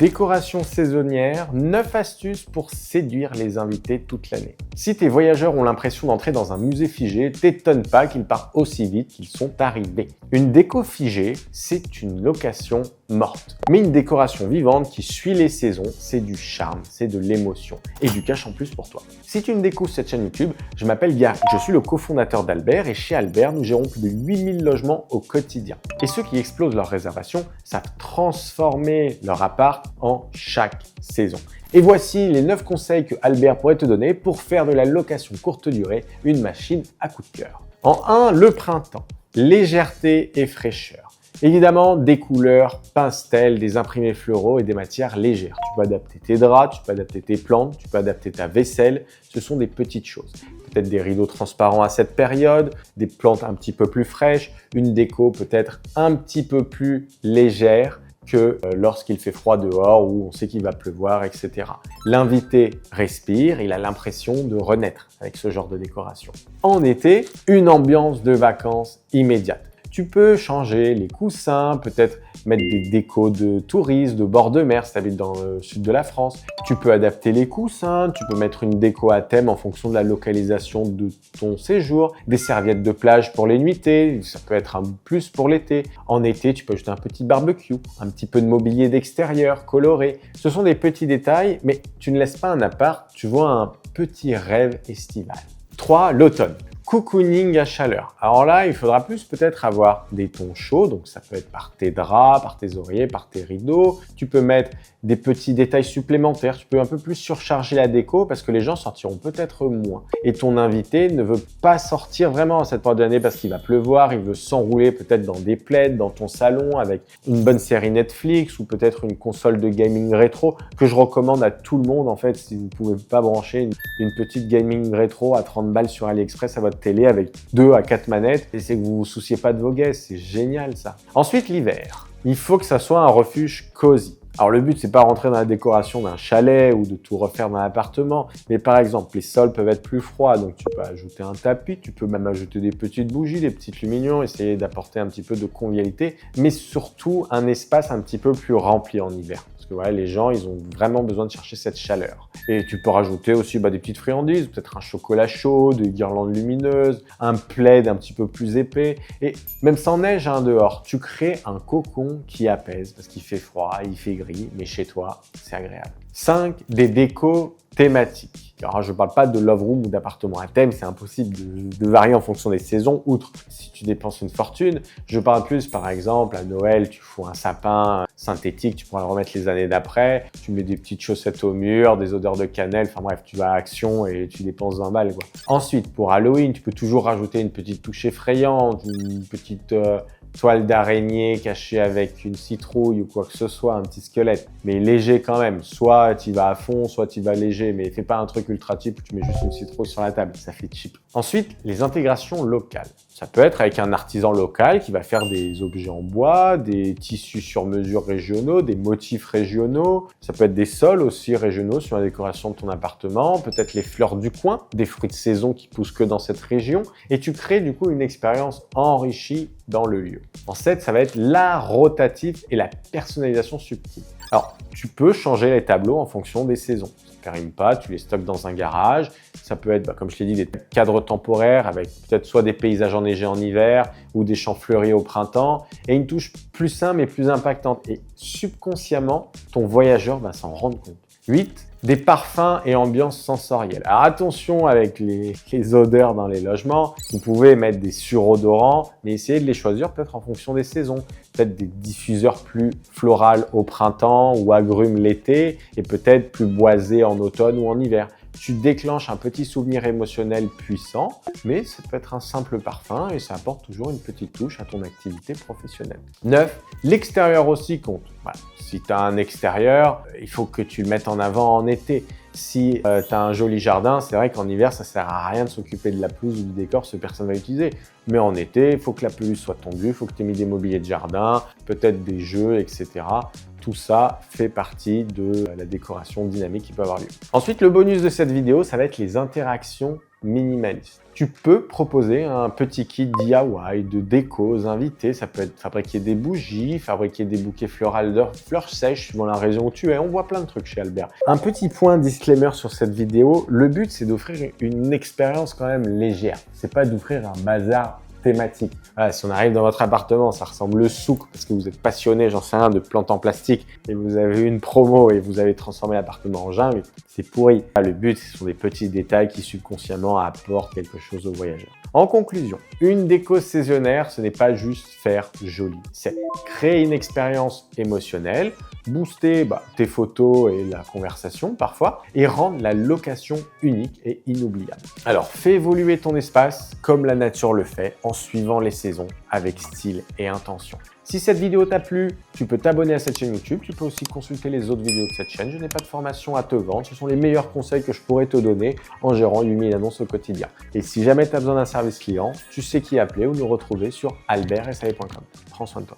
Décoration saisonnière, 9 astuces pour séduire les invités toute l'année. Si tes voyageurs ont l'impression d'entrer dans un musée figé, t'étonne pas qu'ils partent aussi vite qu'ils sont arrivés. Une déco figée, c'est une location morte. Mais une décoration vivante qui suit les saisons, c'est du charme, c'est de l'émotion et du cash en plus pour toi. Si tu me découvres cette chaîne YouTube, je m'appelle Gary, je suis le cofondateur d'Albert et chez Albert, nous gérons plus de 8000 logements au quotidien. Et ceux qui explosent leurs réservations savent transformer leur appart en chaque saison. Et voici les 9 conseils que Albert pourrait te donner pour faire de la location courte durée une machine à coup de cœur. En 1, le printemps. Légèreté et fraîcheur. Évidemment, des couleurs pastel, des imprimés floraux et des matières légères. Tu peux adapter tes draps, tu peux adapter tes plantes, tu peux adapter ta vaisselle. Ce sont des petites choses. Peut-être des rideaux transparents à cette période, des plantes un petit peu plus fraîches, une déco peut-être un petit peu plus légère que lorsqu'il fait froid dehors ou on sait qu'il va pleuvoir, etc. L'invité respire, il a l'impression de renaître avec ce genre de décoration. En été, une ambiance de vacances immédiate. Tu peux changer les coussins, peut-être mettre des décos de touristes, de bord de mer si tu habites dans le sud de la France. Tu peux adapter les coussins, tu peux mettre une déco à thème en fonction de la localisation de ton séjour, des serviettes de plage pour les nuitées, ça peut être un plus pour l'été. En été, tu peux ajouter un petit barbecue, un petit peu de mobilier d'extérieur coloré. Ce sont des petits détails, mais tu ne laisses pas un appart, tu vois un petit rêve estival. 3. L'automne. Cocooning à chaleur. Alors là, il faudra plus peut-être avoir des tons chauds, donc ça peut être par tes draps, par tes oreillers, par tes rideaux. Tu peux mettre des petits détails supplémentaires, tu peux un peu plus surcharger la déco parce que les gens sortiront peut-être moins. Et ton invité ne veut pas sortir vraiment à cette période de l'année parce qu'il va pleuvoir, il veut s'enrouler peut-être dans des plaids, dans ton salon avec une bonne série Netflix ou peut-être une console de gaming rétro que je recommande à tout le monde en fait si vous ne pouvez pas brancher une petite gaming rétro à 30 balles sur AliExpress à votre télé avec 2 à 4 manettes et c'est que vous vous souciez pas de vos guests, c'est génial ça. Ensuite l'hiver, il faut que ça soit un refuge cosy. Alors le but c'est pas rentrer dans la décoration d'un chalet ou de tout refaire dans l'appartement, mais par exemple les sols peuvent être plus froids donc tu peux ajouter un tapis, tu peux même ajouter des petites bougies, des petites lumignons, essayer d'apporter un petit peu de convivialité, mais surtout un espace un petit peu plus rempli en hiver. Parce que voilà, les gens, ils ont vraiment besoin de chercher cette chaleur. Et tu peux rajouter aussi des petites friandises, peut-être un chocolat chaud, des guirlandes lumineuses, un plaid un petit peu plus épais. Et même sans neige dehors, tu crées un cocon qui apaise parce qu'il fait froid, il fait gris, mais chez toi, c'est agréable. 5. Des décos thématiques. Alors, je ne parle pas de love room ou d'appartement à thème, c'est impossible de varier en fonction des saisons, outre si tu dépenses une fortune. Je parle plus, par exemple, à Noël, tu fous un sapin synthétique, tu pourras le remettre les années d'après, tu mets des petites chaussettes au mur, des odeurs de cannelle, enfin bref, tu vas à Action et tu dépenses 20 balles, quoi. Ensuite, pour Halloween, tu peux toujours rajouter une petite touche effrayante, une petite toile d'araignée cachée avec une citrouille ou quoi que ce soit, un petit squelette, mais léger quand même. Soit tu vas à fond, soit tu vas léger, mais fais pas un truc ultra cheap où tu mets juste une citrouille sur la table, ça fait cheap. Ensuite, les intégrations locales. Ça peut être avec un artisan local qui va faire des objets en bois, des tissus sur mesure régionaux, des motifs régionaux. Ça peut être des sols aussi régionaux sur la décoration de ton appartement, peut-être les fleurs du coin, des fruits de saison qui poussent que dans cette région. Et tu crées du coup une expérience enrichie dans le lieu. En 7, ça va être l'art rotatif et la personnalisation subtile. Alors, tu peux changer les tableaux en fonction des saisons. Ça ne périme pas, tu les stockes dans un garage. Ça peut être, comme je l'ai dit, des cadres temporaires avec peut-être soit des paysages enneigés en hiver ou des champs fleuris au printemps et une touche plus simple et plus impactante. Et subconsciemment, ton voyageur va s'en rendre compte. 8. Des parfums et ambiances sensorielles. Alors attention avec les odeurs dans les logements. Vous pouvez mettre des surodorants, mais essayez de les choisir peut-être en fonction des saisons. Peut-être des diffuseurs plus florales au printemps ou agrumes l'été et peut-être plus boisés en automne ou en hiver. Tu déclenches un petit souvenir émotionnel puissant, mais ça peut être un simple parfum et ça apporte toujours une petite touche à ton activité professionnelle. 9. L'extérieur aussi compte. Voilà. Si tu as un extérieur, il faut que tu le mettes en avant en été. Si tu as un joli jardin, c'est vrai qu'en hiver, ça sert à rien de s'occuper de la pelouse ou du décor parce que personne ne va l'utiliser. Mais en été, il faut que la pelouse soit tendue, il faut que tu aies mis des mobiliers de jardin, peut-être des jeux, etc. Tout ça fait partie de la décoration dynamique qui peut avoir lieu. Ensuite, le bonus de cette vidéo, ça va être les interactions minimaliste. Tu peux proposer un petit kit DIY de déco aux invités. Ça peut être fabriquer des bougies, fabriquer des bouquets floraux de fleurs sèches suivant la région où tu es. On voit plein de trucs chez Albert. Un petit point disclaimer sur cette vidéo. Le but, c'est d'offrir une expérience quand même légère. C'est pas d'offrir un bazar thématique. Voilà, si on arrive dans votre appartement, ça ressemble le souk parce que vous êtes passionné, j'en sais rien, de plantes en plastique et vous avez eu une promo et vous avez transformé l'appartement en jungle, c'est pourri. Le but, ce sont des petits détails qui subconsciemment apportent quelque chose aux voyageurs. En conclusion, une déco saisonnière, ce n'est pas juste faire joli, c'est créer une expérience émotionnelle, booster tes photos et la conversation parfois, et rendre la location unique et inoubliable. Alors, fais évoluer ton espace comme la nature le fait, en suivant les saisons avec style et intention. Si cette vidéo t'a plu, tu peux t'abonner à cette chaîne YouTube. Tu peux aussi consulter les autres vidéos de cette chaîne. Je n'ai pas de formation à te vendre. Ce sont les meilleurs conseils que je pourrais te donner en gérant 8000 annonces au quotidien. Et si jamais tu as besoin d'un service client, tu sais qui appeler ou nous retrouver sur albertsae.com. Prends soin de toi.